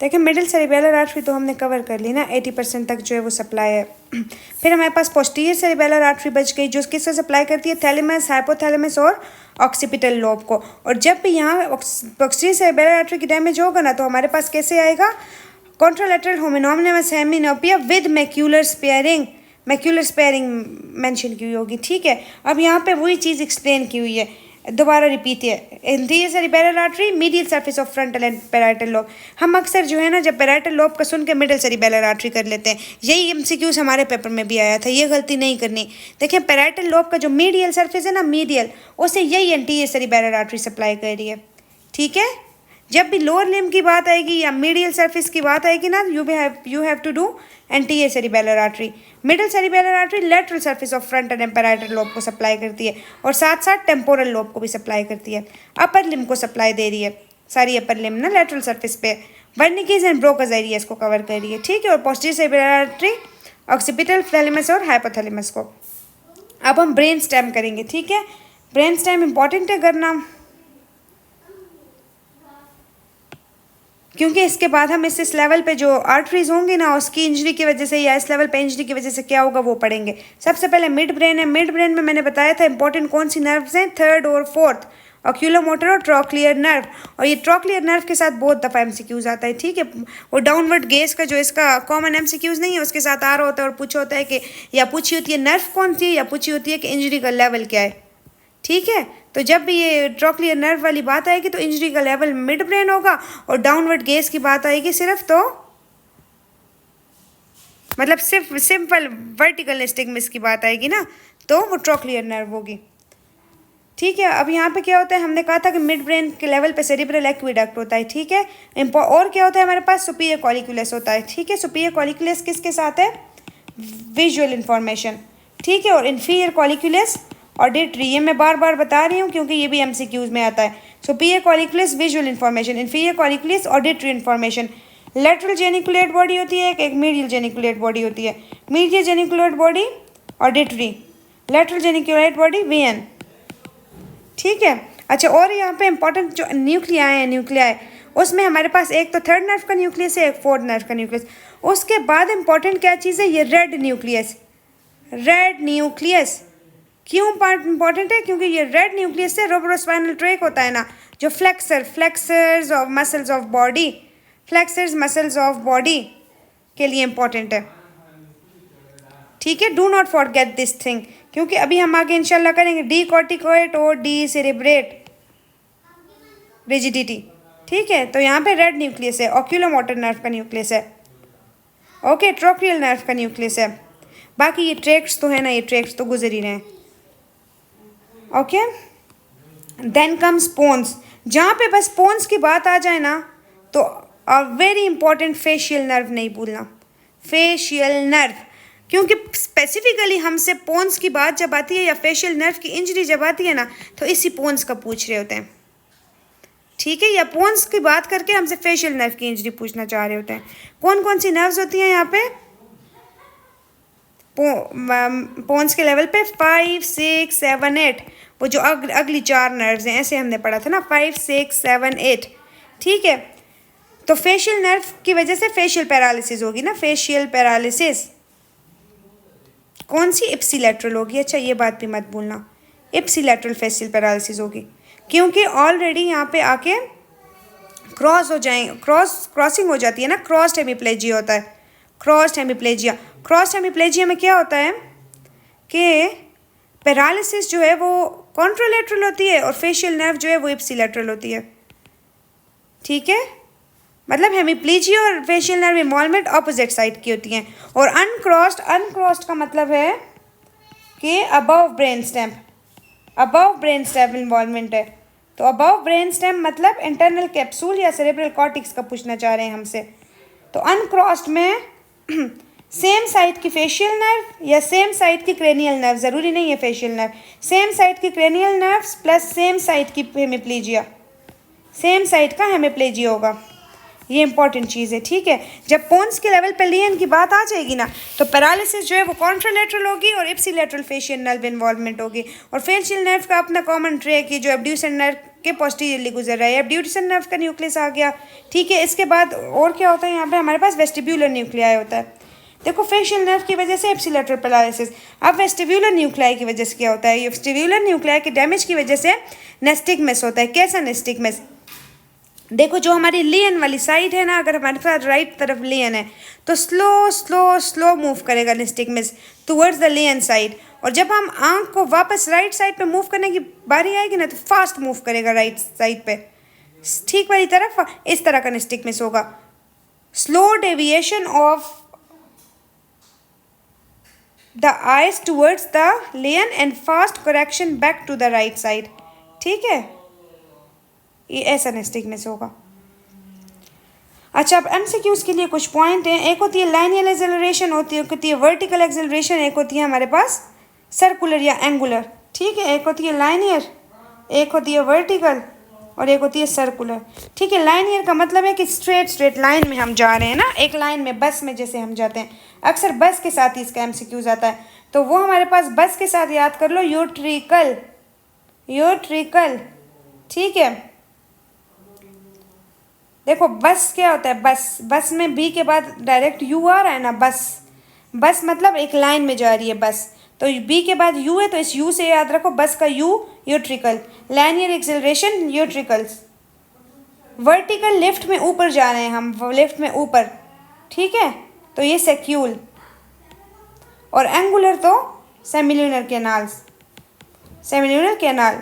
देखिए middle cerebellar artery तो हमने कवर कर ली ना, 80% तक जो है वो सप्लाई है। फिर हमारे पास पोस्टीरियर सेरिबेलर आर्टरी बच गई, जो किससे सप्लाई करती है, थैलेमस, हाइपोथैलेमस और ऑक्सीपिटल लोब को। और जब भी यहाँ पोस्टीरियर सेरिबेलर आर्टरी की डैमेज होगा ना, तो हमारे पास कैसे आएगा, contralateral homonymous hemianopia with macular sparing mention की हुई होगी। ठीक है, अब यहाँ पे वही चीज़ एक्सप्लेन की हुई है, दोबारा रिपीट है। Anterior cerebellar artery, medial surface of frontal and parietal lobe. हम अक्सर जो है ना, जब पैराइटल लोब का सुन के मिडिल सेरिबेलर आर्टरी कर लेते हैं। यही एमसीक्यूज हमारे पेपर में भी आया था, ये गलती नहीं करनी। देखिए पैराइटल लोब का जो मीडियल सरफेस है ना, मीडियल, उसे यही एंटीरियर सेरिबेलर आर्टरी सप्लाई कर रही है। ठीक है, जब भी लोअर लिम्ब की बात आएगी या मीडियल सरफेस की बात आएगी ना, you have to do anterior cerebellar artery. Middle cerebellar artery lateral surface of frontal and parietal lobe को सप्लाई करती है, और साथ साथ टेम्पोरल लोब को भी सप्लाई करती है। अपर लिम्ब को सप्लाई दे रही है, सारी अपर लिम्ब ना लेटरल सरफेस पे वर्निकीज एंड ब्रोकस एरियाज को कवर कर रही है। ठीक है, और posterior cerebellar artery occipital, thalamus और हाइपोथैलेमस को। अब हम ब्रेन स्टेम करेंगे। ठीक है, ब्रेन स्टेम इंपॉर्टेंट है करना, क्योंकि इसके बाद हम इस लेवल पे जो आर्टरीज होंगी ना, उसकी इंजरी की वजह से या इस लेवल पे इंजरी की वजह से क्या होगा वो पढ़ेंगे। सबसे पहले मिड ब्रेन है। मिड ब्रेन में मैंने बताया था इंपॉर्टेंट कौन सी नर्व्स हैं, थर्ड और फोर्थ, ऑक्यूलोमोटर और ट्रॉक्लियर नर्व। और ये ट्रॉक्लियर नर्व के साथ बहुत दफ़ा एमसीक्यूज आता है। ठीक है, वो डाउनवर्ड गेज का जो इसका कॉमन एमसीक्यूज नहीं है, उसके साथ आ रहा होता है और पूछा होता है कि, या पूछी होती है नर्व कौन सी है, या पूछी होती है कि इंजरी का लेवल क्या है। ठीक है, तो जब भी ये ट्रॉक्लियर नर्व वाली बात आएगी तो इंजरी का लेवल मिड ब्रेन होगा, और डाउनवर्ड गेज की बात आएगी सिर्फ, तो मतलब सिर्फ सिंपल वर्टिकल निस्टिगमिस की बात आएगी ना, तो वो ट्रॉक्लियर नर्व होगी। ठीक है, अब यहाँ पे क्या होता है, हमने कहा था कि मिड ब्रेन के लेवल पे सेरिब्रल एक्विडक्ट होता है। ठीक है, और क्या होता है हमारे पास, सुपीरियर कॉलिक्यूलस होता है। ठीक है, सुपीरियर कॉलिक्यूलस किसके साथ है, विजुअल इंफॉर्मेशन। ठीक है, और इन्फीरियर कॉलिक्यूलस ऑडिटरी, ये मैं बार बार बता रही हूँ क्योंकि ये भी एमसीक्यूज में आता है। Superior colliculus visual information, inferior colliculus auditory information. Lateral geniculate body होती है, एक मीडियल जेनिकुलेट बॉडी होती है। Medial geniculate body auditory, lateral geniculate body वीएन। ठीक है, अच्छा, और यहाँ पे इंपॉर्टेंट जो न्यूक्लियाई है, न्यूक्लियाई, उसमें हमारे पास एक तो थर्ड नर्व का न्यूक्लियस है, एक फोर्थ नर्व का न्यूक्लियस। उसके बाद इंपॉर्टेंट क्या चीज़ है, ये रेड न्यूक्लियस। रेड न्यूक्लियस क्यों पार्ट इंपॉर्टेंट है, क्योंकि ये रेड न्यूक्लियस से रोबरोस्पाइनल ट्रैक होता है ना, जो flexors of muscles of body, flexors muscles of body के लिए इंपॉर्टेंट है। ठीक है, do not forget this thing, क्योंकि अभी हम आगे इंशाल्लाह करेंगे डी कॉर्टिकोइड और डी सेरिब्रेट रिजिडिटी। ठीक है, तो यहाँ पे रेड न्यूक्लियस है, ऑक्यूलोमोटर नर्व का न्यूक्लियस है। ओके, ट्रॉक्लियल नर्व का न्यूक्लियस है। बाकी ये ट्रैक्ट्स तो है ना, ये ट्रैक्ट्स तो गुजर ही रहे हैं। Okay, then comes pons. जहाँ पे बस पोन्स की बात आ जाए ना, तो वेरी इंपॉर्टेंट फेशियल नर्व नहीं भूलना, फेशियल नर्व, क्योंकि स्पेसिफिकली हमसे पोन्स की बात जब आती है या फेशियल नर्व की इंजरी जब आती है ना, तो इसी पोन्स का पूछ रहे होते हैं। ठीक है, या पोन्स की बात करके हमसे फेशियल नर्व की इंजरी पूछना चाह रहे होते हैं। कौन कौन सी नर्व्स होती हैं यहाँ पे पोन्स के लेवल पे, 5, 6, 7, 8, वो जो अगली 4 नर्व्स हैं, ऐसे हमने पढ़ा था ना, 5, 6, 7, 8। ठीक है, तो फेशियल नर्व की वजह से फेशियल पैरालिसिस होगी ना, फेशियल पैरालिसिस कौन सी, इप्सिलैटरल होगी। अच्छा, ये बात भी मत भूलना, इप्सिलैटरल फेशियल पैरालिसिस होगी, क्योंकि ऑलरेडी यहाँ पे आके क्रॉस हो जाए, क्रॉसिंग हो जाती है ना, क्रॉस्ड हेमिप्लेजिया होता है, क्रॉस्ड हेमिप्लेजिया। क्रॉस्ड हेमिप्लेजिया में क्या होता है कि पैरालिसिस जो है वो कॉन्ट्रोलेटरल होती है, और फेशियल नर्व जो है वो इप्सिलैटरल होती है। ठीक है, मतलब हेमिप्लीजिया और facial nerve involvement opposite side की होती हैं। और अनक्रॉस्ड का मतलब है कि above brain stem, above brain stem involvement है। तो अबव ब्रेन स्टेम मतलब इंटरनल कैप्सूल या सेरेब्रल कॉर्टेक्स का पूछना चाह रहे हैं हमसे। तो अनक्रॉस्ड में सेम साइड की फेशियल नर्व या सेम साइड की क्रेनियल नर्व, ज़रूरी नहीं है फेशियल नर्व, सेम साइड की cranial nerves plus same side की हेमिप्लीजिया, सेम साइड का हेमिप्लेजिया होगा। ये इंपॉर्टेंट चीज़ है। ठीक है, जब पोन्स के लेवल पर लियन की बात आ जाएगी ना, तो पैरालिसिस जो है वो कॉन्ट्रालेटरल होगी और इप्सिलेटरल फेशियल नर्व इन्वॉल्वमेंट होगी। और फेशियल नर्व का अपना कॉमन ट्रैक है, जो एब्ड्यूसर नर्व के पोस्टीरियरली गुजर रहा है। अब ड्यूटेशन नर्व का न्यूक्लियस आ गया, ठीक है। इसके बाद और क्या होता है यहाँ पे हमारे पास वेस्टिब्यूलर न्यूक्लियाई होता है। देखो फेशियल नर्व की वजह से एप्सिलेटरल पैरालिसिस। अब वेस्टिब्यूलर न्यूक्लियाई की वजह से क्या होता है, ये वेस्टिब्यूलर न्यूक्लियाई के डैमेज की वजह से नेस्टिगमस होता है। कैसा नेस्टिगमस, देखो जो हमारी लियन वाली साइड है ना, अगर हमारे पास राइट तरफ लियन है तो स्लो स्लो स्लो मूव करेगा निस्टिगमस टुवर्ड्स द लियन साइड, और जब हम आंख को वापस राइट साइड पे मूव करने की बारी आएगी ना तो फास्ट मूव करेगा राइट साइड पे, ठीक वाली तरफ। इस तरह का निस्टिगमस होगा। Slow deviation of the eyes towards the lesion and fast correction back to the right side, ठीक है। ये ऐसा निस्टिगमस होगा। अच्छा, अब एमसीक्यूज के लिए कुछ पॉइंट हैं। एक होती है लाइनियल एक्सेलरेशन, होती है वर्टिकल एक्सेलरेशन, एक होती है हमारे पास सर्कुलर या एंगुलर, ठीक है। एक होती है लाइनियर, एक होती है वर्टिकल और एक होती है सर्कुलर, ठीक है। लाइनियर का मतलब है कि स्ट्रेट लाइन में हम जा रहे हैं ना, एक लाइन में, बस में जैसे हम जाते हैं। अक्सर बस के साथ ही इसका एमसीक्यूज आता है, तो वो हमारे पास बस के साथ याद कर लो, यूट्रिकल, ठीक है। देखो बस क्या होता है, बस में बी के बाद डायरेक्ट यू आ रहा है ना, बस मतलब एक लाइन में जा रही है बस, तो बी के बाद यू है तो इस यू से याद रखो बस का U, utricle. Linear acceleration utricles. Vertical lift में ऊपर जा रहे हैं हम, लिफ्ट में ऊपर, ठीक है, तो ये सेक्यूल। और एंगुलर तो सेमिल्यूनर कैनाल,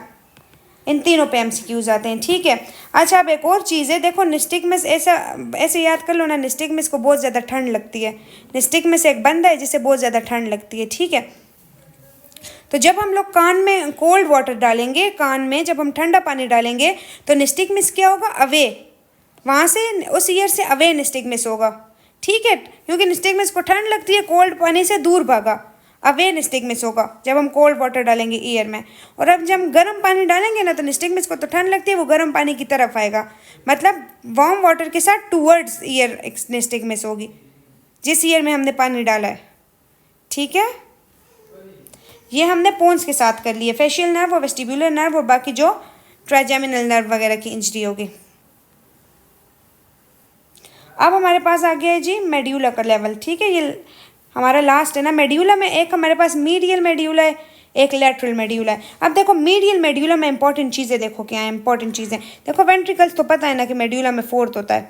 इन तीनों पे एमसीक्यूज आते हैं, ठीक है। अच्छा, अब एक और चीज़ है, देखो निस्टिगमस ऐसे याद कर लो ना, निस्टिगमस को बहुत ज़्यादा ठंड लगती है। निस्टिगमस एक बंदा है जिसे बहुत ज़्यादा ठंड लगती है, ठीक है। तो जब हम लोग कान में कोल्ड वाटर डालेंगे, कान में जब हम ठंडा पानी डालेंगे तो निस्टिगमस क्या होगा, अवे, वहाँ से उस ईयर से अवे निस्टिगमस होगा, ठीक है। क्योंकि निस्टिगमस को ठंड लगती है, कोल्ड पानी से दूर भागा, अवे निस्टिगमस होगा जब हम कोल्ड वाटर डालेंगे ईयर में। और अब जब हम गर्म पानी डालेंगे ना तो निस्टिगमस को तो ठंड लगती है, वो गर्म पानी की तरफ आएगा, मतलब वार्म वाटर के साथ टूवर्ड्स ईयर निस्टिगमस होगी, जिस ईयर में हमने पानी डाला है, ठीक है। ये हमने पोन्स के साथ कर लिए, फेशियल नर्व और वेस्टिब्यूलर नर्व और बाकी जो ट्राइजेमिनल नर्व वगैरह की इंजरी होगी। अब हमारे पास आ गया है जी मेड्यूला का लेवल, ठीक है। ये हमारा लास्ट है ना मेड्यूला में, एक हमारे पास मीडियल मेड्यूला है, एक लेटरल मेड्यूला है। अब देखो मीडियल मेड्यूला में इंपॉर्टेंट चीज़ें देखो क्या है, इंपॉर्टेंट चीज़ें देखो। वेंट्रिकल्स तो पता है ना कि मेड्यूला में फोर्थ होता है,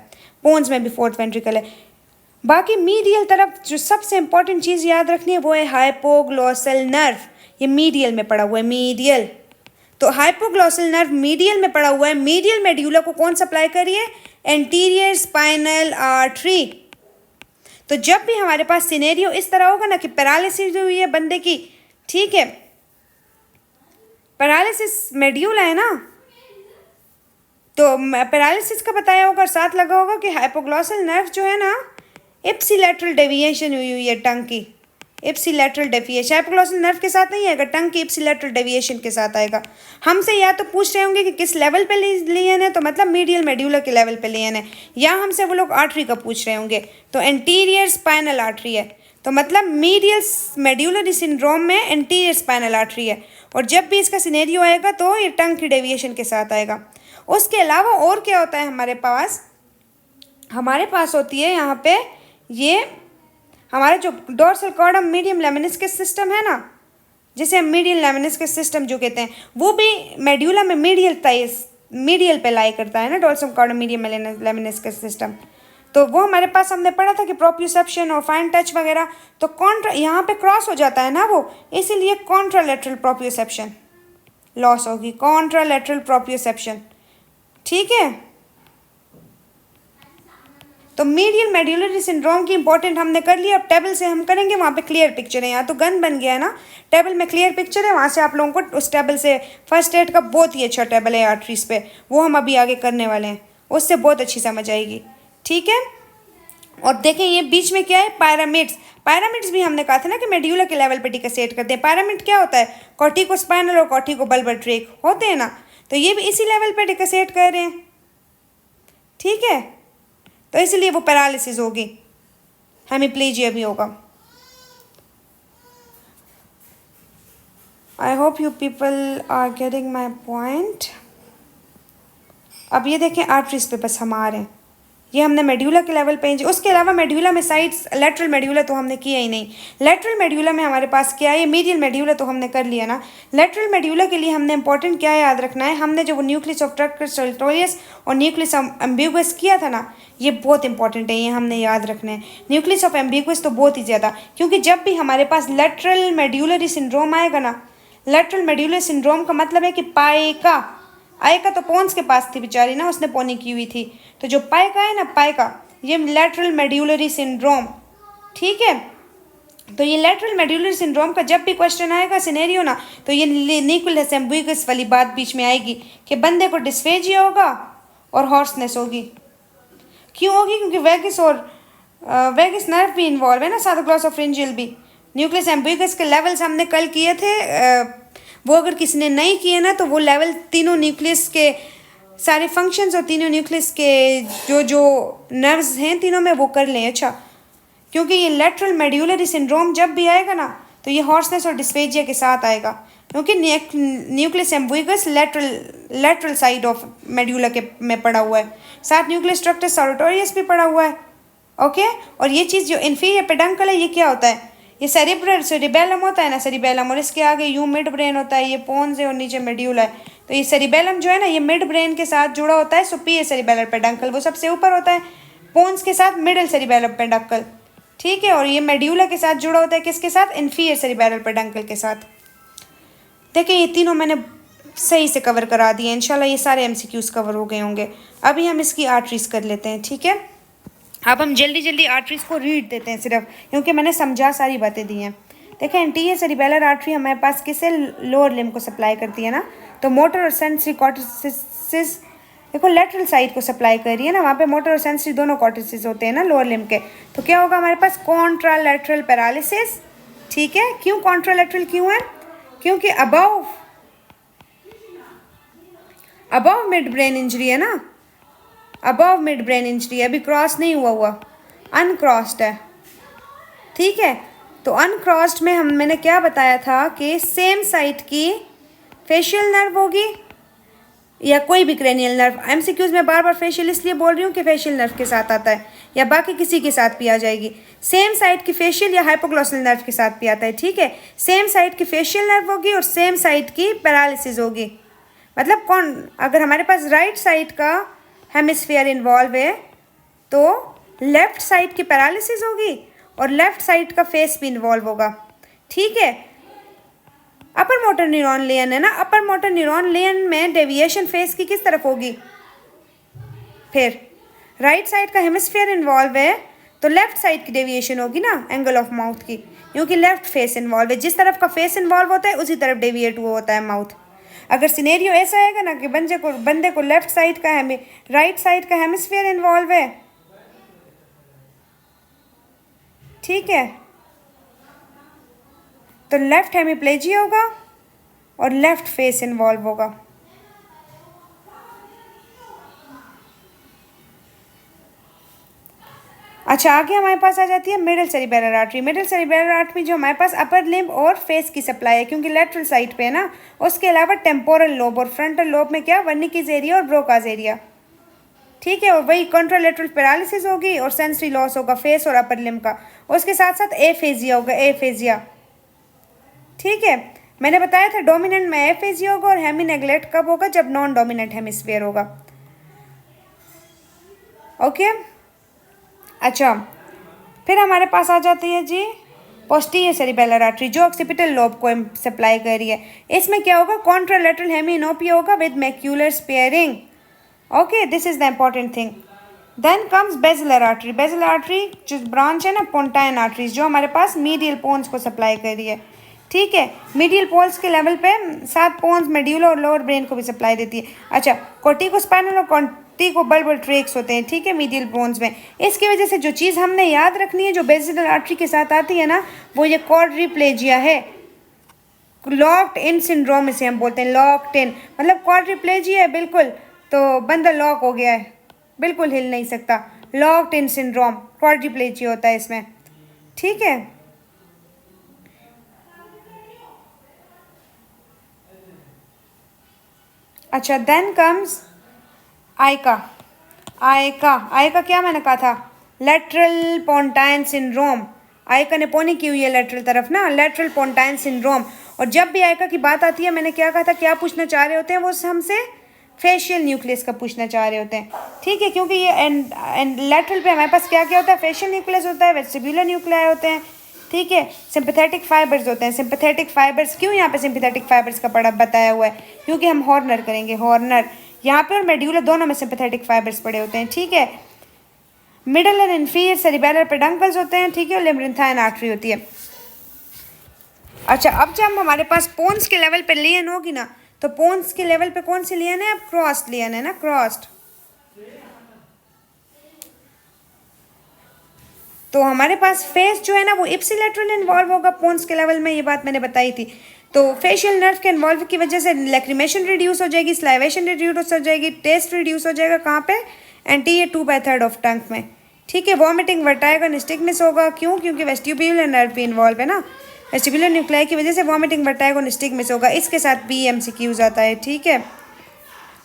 पोन्स में भी फोर्थ वेंट्रिकल है। बाकी मीडियल तरफ जो सबसे इंपॉर्टेंट चीज़ याद रखनी है वो है हाइपोग्लॉसल नर्व, ये मीडियल में पड़ा हुआ है, मीडियल। तो हाइपोग्लॉसल नर्व मीडियल में पड़ा हुआ है। मीडियल मेड्यूला को कौन सप्लाई करिए, एंटीरियर स्पाइनल आर्टरी। तो जब भी हमारे पास सिनेरियो इस तरह होगा ना कि पैरालिसिस हुई है बंदे की, ठीक है, पैरालिसिस मेड्यूला है ना, तो पैरालिसिस का बताया होगा और साथ लगा होगा कि हाइपोग्लॉसल नर्व जो है ना, इप्सिलैटरल डेविएशन हुई है टंग की, इप्सिलैटरल डेविएशन। हाइपोग्लॉसल नर्व के साथ नहीं आएगा, टंग की इप्सिलैटरल डेविएशन के साथ आएगा। हमसे या तो पूछ रहे होंगे कि किस लेवल पे लियन है, तो मतलब मीडियल मेड्यूलर के लेवल पे लियन है, या हमसे वो लोग आर्टरी का पूछ रहे होंगे तो एंटीरियर स्पाइनल आर्टरी है, तो मतलब मीडियल मेड्यूलरी सिंड्रोम में एंटीरियर स्पाइनल आर्टरी है। और जब भी इसका सिनेरियो आएगा तो ये टंग की डेविएशन के साथ आएगा। उसके अलावा और क्या होता है हमारे पास होती है यहाँ पे ये हमारा जो डोर्सल कॉर्डम मीडियम लेमिनिस्कस सिस्टम है ना, जिसे हम मीडियल लेमिनिस्कस सिस्टम जो कहते हैं, वो भी मेड्यूला में मीडियल पे लाई करता है ना, डोर्सल कॉर्डम मीडियम लेमिनिस्कस सिस्टम। तो वो हमारे पास हमने पढ़ा था कि प्रोप्यूसेप्शन और फाइन टच वगैरह, तो कॉन्ट्रा यहाँ पे क्रॉस हो जाता है ना वो, इसीलिए कॉन्ट्रालेटरल प्रोप्यूसेप्शन लॉस होगी, कॉन्ट्रालेटरल प्रोप्यूसेप्शन, ठीक है। तो मीडियल मेड्यूलरी सिंड्रोम की इंपॉर्टेंट हमने कर लिया। अब टेबल से हम करेंगे, वहाँ पे क्लियर पिक्चर है, यहाँ तो गन बन गया है ना, टेबल में क्लियर पिक्चर है, वहाँ से आप लोगों को उस टेबल से फर्स्ट एड का बहुत ही अच्छा टेबल है आर्टरीज पे, वो हम अभी आगे करने वाले हैं, उससे बहुत अच्छी समझ आएगी, ठीक है। और देखें ये बीच में क्या है, पैरामिड्स भी हमने कहा था ना कि मेड्यूला के लेवल पे डिकसेट करते हैं। पैरामिड क्या होता है, कॉर्टिकोस्पाइनल और कॉर्टिकोबल्बर ट्रैक होते हैं ना, तो ये भी इसी लेवल पे डिकसेट कर रहे हैं, ठीक है। तो इसलिए वो पैरालिसिस होगी, हेमिप्लेजिया भी होगा। I hope you people are getting my point. अब ये देखें आर्टरीज पे बस हम आ रहे हैं, ये हमने मेड्यूला के लेवल पे, उसके अलावा मेड्यूला में साइड्स, लेटरल मेड्यूला तो हमने किया ही नहीं। लेटरल मेड्यूला में हमारे पास क्या है, ये मीडियल मेड्यूला तो हमने कर लिया ना। लेटरल मेड्यूला के लिए हमने इंपॉर्टेंट क्या याद रखना है, हमने जो वो न्यूक्लियस ऑफ ट्रैक्टस सर्टोरियस और न्यूक्लियस एम्बिगुअस किया था ना, ये बहुत इंपॉर्टेंट है, ये हमने याद रखना है। न्यूक्लियस ऑफ एम्बिगुअस तो बहुत ही ज़्यादा, क्योंकि जब भी हमारे पास लेटरल मेड्यूलरी सिंड्रोम आएगा ना, लेटरल मेड्यूलर सिंड्रोम का मतलब है कि पाइका, आयका तो पोन्स के पास थी बेचारी ना, उसने पोनी की हुई थी, तो जो पाइका है ना, पाइका, ये लेटरल मेड्यूलरी सिंड्रोम, ठीक है। तो ये लेटरल मेड्यूलरी सिंड्रोम का जब भी क्वेश्चन आएगा सिनेरियो ना, तो ये न्यूक्लियस एम्बिगुअस वाली बात बीच में आएगी कि बंदे को डिस्फेजिया होगा और हॉर्सनेस होगी। क्यों होगी, क्योंकि वेगस और वेगस नर्व भी इन्वॉल्व है ना, साथ ग्लॉसोफ्रिंजियल भी। न्यूक्लियस एम्बिगस के लेवल्स हमने कल किए थे, वो अगर किसी ने नहीं किए ना, तो वो लेवल तीनों न्यूक्लियस के सारे फंक्शंस और तीनों न्यूक्लियस के जो जो नर्व्स हैं तीनों में वो कर लें। अच्छा, क्योंकि ये लेटरल मेड्यूलरी सिंड्रोम जब भी आएगा ना, तो ये हॉर्सनेस और डिस्फेजिया के साथ आएगा, क्योंकि nucleus ambiguous lateral side of medulla के में पड़ा हुआ है, साथ न्यूक्लियस ट्रैक्टस सर्टोरियस भी पड़ा हुआ है। ओके, और ये चीज़ जो इन्फीरियर पेडंकल है, ये क्या होता है, ये सेरिबेलम होता है ना, सेरिबेलम, और इसके आगे यू मिड ब्रेन होता है, ये पोन्स है और नीचे मेड्यूला है। तो ये सेरिबेलम जो है ना, ये मिड ब्रेन के साथ जुड़ा होता है, सुपीरियर सेरिबेलर पेडंकल वो सबसे ऊपर होता है, पोन्स के साथ मिडिल सेरिबेलर पेडंकल, ठीक है। और ये मेड्यूला के साथ जुड़ा होता है किसके साथ, इन्फीरियर सेरिबेलर पेडंकल के साथ। देखिए ये तीनों मैंने सही से कवर करा दिए, इंशाल्लाह ये सारे एमसीक्यूज कवर हो गए होंगे। अभी हम इसकी आर्टरीज कर लेते हैं, ठीक है। अब हम जल्दी जल्दी आर्टरीज को रीड देते हैं सिर्फ, क्योंकि मैंने समझा सारी बातें दी हैं। देखें, एंटीरियर सेरिबेलर आर्टरी हमारे पास किसे लोअर लिम्ब को सप्लाई करती है ना, तो मोटर और सेंसरी कॉर्टिसिस देखो लेटरल साइड को सप्लाई कर रही है ना, वहाँ पे मोटर और सेंसरी दोनों कॉर्टिसिस होते हैं ना लोअर लिम्ब के। तो क्या होगा हमारे पास, कॉन्ट्रालैटरल पैरालिसिस, ठीक है। क्यों कॉन्ट्रालैटरल क्यों है, क्योंकि अबव मिड ब्रेन इंजरी है ना, अबव मिड ब्रेन इंजरी है, अभी क्रॉस नहीं हुआ, अनक्रॉस्ड है, ठीक है। तो अनक्रॉस्ड में मैंने क्या बताया था कि सेम साइट की फेशियल नर्व होगी या कोई भी क्रेनियल नर्व। एमसीक्यूज में बार बार फेशियल इसलिए बोल रही हूँ कि फेशियल नर्व के साथ आता है, या बाकी किसी के साथ भी आ जाएगी। सेम साइट की फेशियल या हाइपोग्लॉसल नर्व के साथ भी आता है, ठीक है। सेम साइट की फेशियल नर्व होगी और सेम साइट की पैरालिसिस होगी। मतलब अगर हमारे पास राइट साइड का हेमिस्फीयर इन्वॉल्व है, तो लेफ्ट साइड की पैरालिसिस होगी और लेफ्ट साइड का फेस भी इन्वॉल्व होगा, ठीक है। अपर मोटर न्यूरॉन लेन है ना, अपर मोटर न्यूरॉन लेन में डेविएशन फेस की किस तरफ होगी, फिर राइट साइड का हेमिस्फीयर इन्वॉल्व है तो लेफ्ट साइड की डेविएशन होगी ना एंगल ऑफ माउथ की, क्योंकि लेफ्ट फेस इन्वॉल्व है, जिस तरफ का फेस इन्वॉल्व होता है उसी तरफ डेविएट हुआ होता है माउथ। अगर सिनेरियो ऐसा आएगा ना कि बंदे को लेफ्ट साइड का राइट साइड का हेमिस्फीयर इन्वॉल्व है, ठीक है, तो लेफ्ट हेमिप्लेजिया होगा और लेफ्ट फेस इन्वॉल्व होगा। अच्छा, आगे हमारे पास आ जाती है middle cerebellar artery. Middle cerebellar artery जो हमारे पास अपर लिम्ब और फेस की सप्लाई है, क्योंकि लेटरल साइड पे है ना। उसके अलावा टेम्पोरल लोब और फ्रंटल लोब में क्या, वर्निकीज एरिया और ब्रोकाज एरिया, ठीक है। और वही कॉन्ट्रालेटरल पैरालिसिस होगी और सेंसरी लॉस होगा फेस और अपर लिम्ब का। उसके साथ साथ एफेजिया होगा, एफेजिया, ठीक है। मैंने बताया था डोमिनेंट में एफेजिया होगा और हेमी नेग्लेक्ट कब होगा, जब नॉन डोमिनेंट हेमिस्फीयर होगा, ओके। अच्छा, फिर हमारे पास आ जाती है जी पोस्टीरियर सेरिबेलर आर्टरी, जो ऑक्सीपिटल लोब को सप्लाई कर रही है। इसमें क्या होगा, कॉन्ट्रालेटरल हेमिनोपिया होगा with macular sparing, okay, this is the important thing. Then comes basilar artery. Basilar artery जो ब्रांच है ना पोंटाइन आर्टरीज, जो हमारे पास मीडियल पोन्स को सप्लाई कर रही है, ठीक है। मीडियल पोल्स के लेवल पे 7 पोन्स मेड्यूला और लोअर ब्रेन को भी सप्लाई देती है। अच्छा, कॉर्टिकोस्पाइनल और कॉर्टिकोबल्बल ट्रैक्स होते हैं, ठीक है, मीडियल पोन्स में। इसकी वजह से जो चीज़ हमने याद रखनी है जो बेसिलर आर्टरी के साथ आती है ना, वो ये क्वाड्रिप्लेजिया है। लॉक्ड इन सिंड्रोम इसे हम बोलते हैं, लॉक्ड इन मतलब क्वाड्रिप्लेजिया है बिल्कुल, तो बंदा लॉक हो गया है, बिल्कुल हिल नहीं सकता। लॉक्ड इन सिंड्रोम क्वाड्रिप्लेजिया होता है इसमें, ठीक है। अच्छा, देन कम्स आई का, आई का क्या मैंने कहा था, लेटरल पोंटाइन सिंड्रोम। आई का निपोनी की हुई है लेटरल तरफ ना, लेटरल पोंटाइन सिंड्रोम। और जब भी आयका की बात आती है, मैंने क्या कहा था, क्या पूछना चाह रहे होते हैं वो हमसे, फेशियल न्यूक्लियस का पूछना चाह रहे होते हैं। ठीक है, क्योंकि ये एंड लेटरल पे हमारे पास क्या क्या होता है, फेशियल न्यूक्लियस होता है, वेस्टिब्युलर न्यूक्लियाई होते हैं। ठीक है, सिंपैथेटिक फाइबर्स होते हैं। सिंपैथेटिक फाइबर्स क्यों यहाँ पे सिंपैथेटिक फाइबर्स का पड़ा बताया हुआ है, क्योंकि हम हॉर्नर करेंगे, हॉर्नर यहाँ पे और मेड्यूलर दोनों में सिंपैथेटिक फाइबर्स पड़े होते हैं। ठीक है, middle and inferior cerebellar peduncles होते हैं। ठीक है, और लेमरिंथाइन आर्टरी होती है। अच्छा, अब जब हमारे पास पोन्स के लेवल पे लियन होगी ना, तो पोन्स के लेवल पे कौन सी लियन है, अब क्रॉस्ड लियन है ना, क्रॉस्ड। तो हमारे पास फेस जो है ना वो इप्सिलेटरल इन्वॉल्व होगा पोन्स के लेवल में, ये बात मैंने बताई थी। तो फेशियल नर्व के इन्वॉल्व की वजह से लैक्रिमेशन रिड्यूस हो जाएगी, स्लाइवेशन रिड्यूस हो जाएगी, टेस्ट रिड्यूस हो जाएगा। कहाँ पे, एंटीरियर 2/3 ऑफ टंग में। ठीक है, वॉमिटिंग, वर्टाइगो, निस्टिगमिस होगा। क्यों, क्योंकि वेस्टिब्युलर नर्व भी इन्वॉल्व है ना, वेस्टिब्युलर न्यूक्लियाई की वजह से वॉमिटिंग, वर्टाइगो, निस्टिगमिस होगा। इसके साथ भी MCQs आता है। ठीक है,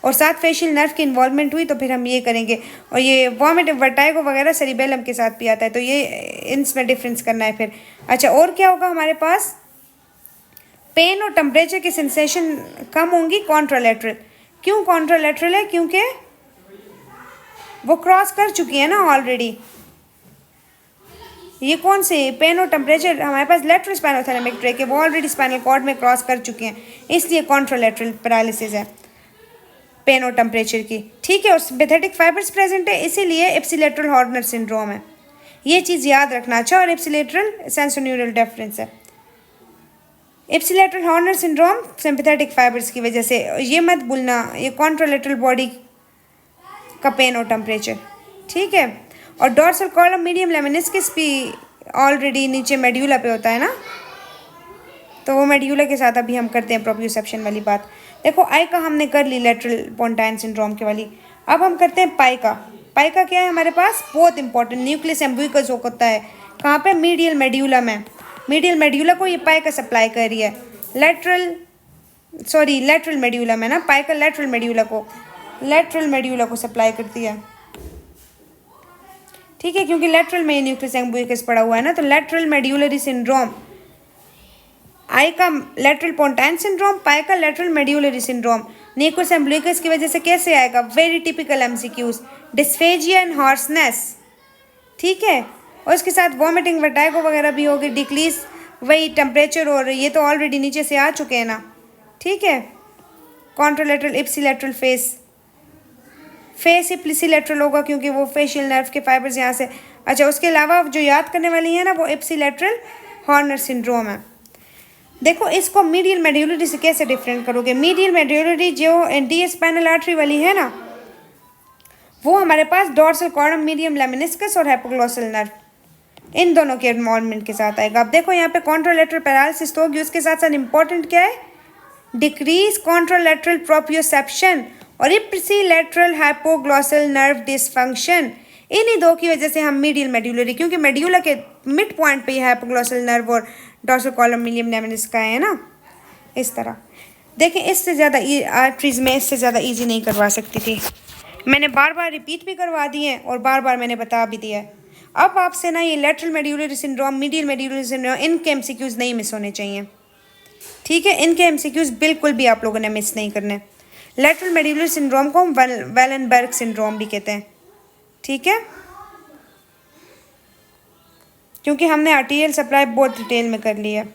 और साथ फेशियल नर्व की इन्वॉल्वमेंट हुई तो फिर हम ये करेंगे। और ये वॉमिट, वर्टाइगो वगैरह सेरिबेलम के साथ भी आता है, तो ये इनमें डिफरेंस करना है फिर। अच्छा, और क्या होगा हमारे पास, पेन और टेम्परेचर की सेंसेशन कम होंगी कॉन्ट्रालेटरल। क्यों कॉन्ट्रालेटरल है, क्योंकि वो क्रॉस कर चुकी है ना ऑलरेडी। ये कौन से, पेन और टेम्परेचर हमारे पास लेटरल स्पाइनोथैलेमिक ट्रैक है, वो ऑलरेडी स्पाइनल कॉर्ड में क्रॉस कर चुके हैं, इसलिए कॉन्ट्रालेटरल पैरालिसिस है पेन और टेम्परेचर की। ठीक है, और सिंपैथेटिक फाइबर्स प्रेजेंट है, इसीलिए इप्सिलेटरल हॉर्नर सिंड्रोम है। ये चीज़ याद रखना। अच्छा, और इप्सिलेटरल सेंसोन्यूरल डिफरेंस है। Ipsilateral Horner syndrome sympathetic fibres की वजह से, ये मत भूलना, ये कॉन्ट्रालेटरल बॉडी का पेन और टेम्परेचर। ठीक है, और डॉर्सल कॉलम मीडियम लेमिनिस्कस भी ऑलरेडी नीचे मेड्यूला पे होता है ना, तो वो मेड्यूला के साथ अभी हम करते हैं प्रोप्रियोसेप्शन वाली बात। देखो, आई का हमने कर ली लेटरल पोंटाइन सिंड्रोम के वाली। अब हम करते हैं पाई का। पाई का क्या है हमारे पास, बहुत इंपॉर्टेंट, न्यूक्लियस एम्ब्यूकस होता है। कहाँ पे, मीडियल मेड्यूला में। मीडियल मेड्यूला को ये पाई का सप्लाई कर रही है, लेटरल मेड्यूला में ना, पाई का लेटरल मेड्यूला को सप्लाई करती है। ठीक है, क्योंकि लेटरल में न्यूक्लियस एम्ब्यूकस पड़ा हुआ है ना, तो लेटरल मेड्यूलरी सिंड्रोम, आई का लेटरल पोंटाइन सिंड्रोम, पाई का लेटरल मेड्यूलरी सिंड्रोम। न्यूक्लियस एम्ब्यूकस की वजह से कैसे आएगा, very typical MCQs, dysphagia and hoarseness. ठीक है, और इसके साथ वॉमिटिंग, वर्टाइगो वगैरह भी होगी, डिक्रीज वही टेम्परेचर, और ये तो ऑलरेडी नीचे से आ चुके हैं ना। ठीक है, कॉन्ट्रालेटरल इप्सिलेटरल फेस इप्सिलेटरल होगा, क्योंकि वो फेशियल नर्व के फाइबर्स यहाँ से। अच्छा, उसके अलावा जो याद करने वाली है ना, वो इप्सिलेटरल हॉर्नर सिंड्रोम है। देखो, इसको मीडियल मेड्यूलरी से कैसे डिफरेंट करोगे। मीडियल मेड्यूलरी जो एंटीरियर स्पाइनल आर्टरी वाली है ना, वो हमारे पास डॉर्सल कॉलम, मीडियम लेमिनिस्कस और हाइपोग्लॉसल नर्व, इन दोनों के इन्वॉल्वमेंट के साथ आएगा। अब देखो, यहाँ पे कॉन्ट्रालेटरल पैरालिसिस तो होगी, उसके साथ साथ इंपॉर्टेंट क्या है, डिक्रीज कॉन्ट्रालेटरल प्रोप्रियोसेप्शन और इप्सिलेटरल हाइपोग्लॉसल नर्व डिसफंक्शन। इन्हीं दो की वजह से हम मीडियल मेड्यूलरी, क्योंकि मेड्यूला के मिड पॉइंट पे ही हाइपोग्लॉसल नर्व और डॉर्सल कॉलम, मीडियम लेमिनिस्कस का है ना, इस तरह। देखें, इससे ज़्यादा आर्टरीज में इससे ज़्यादा ईजी नहीं करवा सकती थी, मैंने बार बार रिपीट भी करवा दिए हैं और बार बार मैंने बता भी दिया है। अब आपसे ना ये lateral medullary syndrome, medial medullary syndrome, इनके MCQs नहीं मिस होने चाहिए। ठीक है, इनके MCQs बिल्कुल भी आप लोगों ने मिस नहीं करने। लेटरल मेड्यूलरी सिंड्रोम को हम वेलनबर्ग सिंड्रोम भी कहते हैं। ठीक है, क्योंकि हमने आर्टीरियल सप्लाई बहुत डिटेल में कर ली है।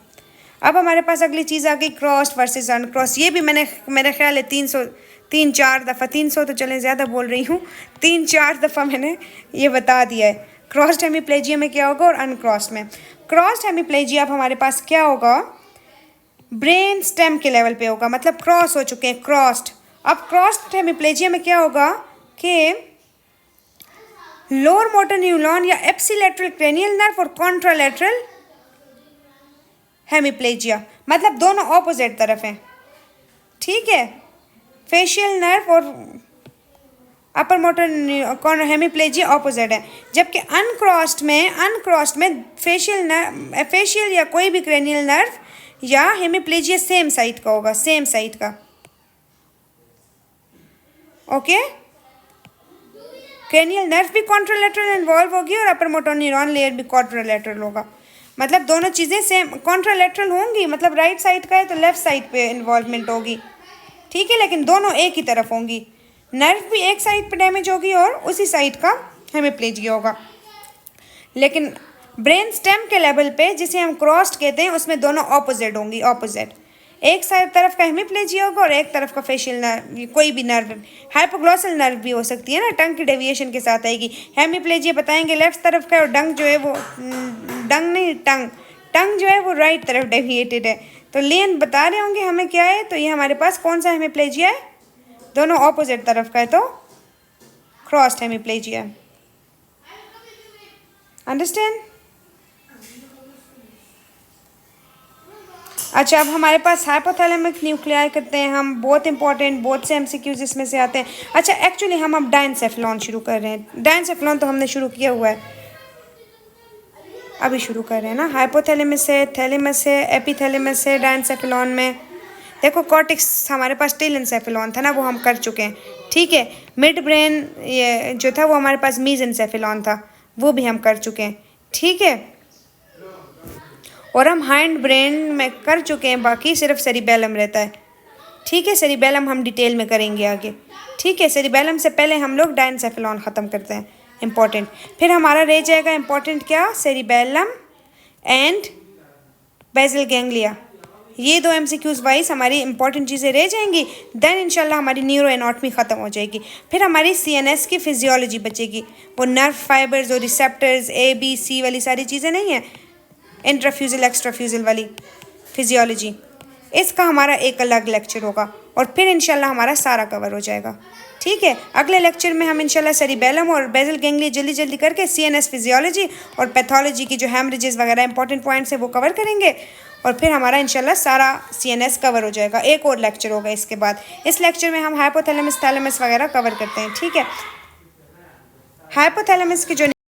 अब हमारे पास अगली चीज़ आ गई क्रॉस्ड वर्सेस अनक्रॉस। ये भी मैंने, मेरा ख्याल है 300-4 दफ़ा, 300 तो चलें ज़्यादा बोल रही हूँ, 3-4 दफ़ा मैंने ये बता दिया है। क्रॉस्ड हेमीप्लेजिया में क्या होगा और अनक्रॉस्ड में। क्रॉस्ड हेमीप्लेजिया अब हमारे पास क्या होगा, ब्रेन स्टेम के लेवल पे होगा, मतलब क्रॉस हो चुके हैं, क्रॉस्ड। अब क्रॉस्ड हेमीप्लेजिया में क्या होगा कि लोअर मोटर न्यूरॉन या एप्सिलेटरल क्रेनियल नर्व और कॉन्ट्रालेटरल हेमीप्लेजिया, मतलब दोनों ऑपोजिट तरफ हैं। ठीक है, फेशियल नर्व और अपर मोटर हेमीप्लेजिया ऑपोजिट है, जबकि अनक्रॉस्ड में फेशियल या कोई भी क्रेनियल नर्व या हेमीप्लेजिया सेम साइट का होगा, सेम साइट का। ओके, क्रेनियल नर्व भी कॉन्ट्रालेटरल इन्वॉल्व होगी और अपर मोटर न्यूरॉन लेयर भी कॉन्ट्रालेटरल होगा। मतलब दोनों चीज़ें सेम कॉन्ट्रालेटरल होंगी, मतलब राइट साइड का है तो लेफ्ट साइड पे इन्वॉल्वमेंट होगी, ठीक है, लेकिन दोनों एक ही तरफ होंगी। नर्व भी एक साइड पे डैमेज होगी और उसी साइड का हेमिप्लेजिया होगा। लेकिन ब्रेन स्टेम के लेवल पे, जिसे हम क्रॉस्ड कहते हैं, उसमें दोनों ऑपोजिट होंगी, ऑपोजिट। एक साइड तरफ का हेमिप्लेजिया होगा और एक तरफ का फेशियल नर्व, कोई भी नर्व, हाइपोग्लॉसल नर्व भी हो सकती है ना, टंग की डेविएशन के साथ आएगी। हेमिप्लेजिया बताएंगे लेफ्ट तरफ का, और डंग जो है वो टंग जो है वो राइट तरफ डेविएटेड है। तो लियन बता रहे होंगे हमें क्या है, तो ये हमारे पास कौन सा हेमिप्लेजिया है, दोनों ऑपोजिट तरफ का है, तो क्रॉस्ड हेमिप्लेजिया। अंडरस्टैंड? अच्छा, अब हमारे पास हाइपोथैलेमिक न्यूक्लियाई करते हैं हम, बहुत इंपॉर्टेंट, बहुत से एमसीक्यूज इसमें से आते हैं। अच्छा, एक्चुअली हम अब डायनसेफेलॉन शुरू कर रहे हैं। डायनसेफेलॉन तो हमने शुरू किया हुआ है, अभी शुरू कर रहे हैं ना। हाइपोथैलेमस है, थैलेमस है, एपीथैलेमस है डायनसेफेलॉन में। देखो कॉर्टेक्स हमारे पास टेल एनसेफेलॉन था ना, वो हम कर चुके हैं, ठीक है। मिड ब्रेन ये जो था वो हमारे पास मीजेंसेफेलॉन था, वो भी हम कर चुके हैं, ठीक है। और हम हाइंड ब्रेन में कर चुके हैं, बाकी सिर्फ सेरिबेलम रहता है, ठीक है। सेरिबेलम हम डिटेल में करेंगे आगे, ठीक है। सेरिबेलम से पहले हम लोग डायनसेफेलॉन ख़त्म करते हैं, इम्पॉर्टेंट। फिर हमारा रह जाएगा इम्पॉर्टेंट क्या, सेरिबेलम एंड बेसल गैंग्लिया। ये दो एमसीक्यूज वाइज हमारी इंपॉर्टेंट चीज़ें रह जाएंगी। देन इंशाल्लाह हमारी न्यूरो एनाटॉमी ख़त्म हो जाएगी। फिर हमारी सीएनएस की फिजियोलॉजी बचेगी, वो नर्व फाइबर्स और रिसेप्टर्स ABC वाली सारी चीज़ें नहीं है, इंट्राफ्यूजल एक्स्ट्राफ्यूजल वाली फिजियोलॉजी, इसका हमारा एक अलग लेक्चर होगा। और फिर इंशाल्लाह हमारा सारा कवर हो जाएगा, ठीक है। अगले लेक्चर में हम इंशाल्लाह सेरिबेलम और बेसल गैंग्लिया जल्दी जल्दी करके सीएनएस फिजियोलॉजी और पैथोलॉजी की जो हेमरेजेस वगैरह इंपॉर्टेंट पॉइंट्स है वो कवर करेंगे। और फिर हमारा इंशाल्लाह सारा सीएनएस कवर हो जाएगा। एक और लेक्चर होगा इसके बाद। इस लेक्चर में हम हाइपोथैलेमस थैलेमस वगैरह कवर करते हैं, ठीक है। हाइपोथैलेमस की जो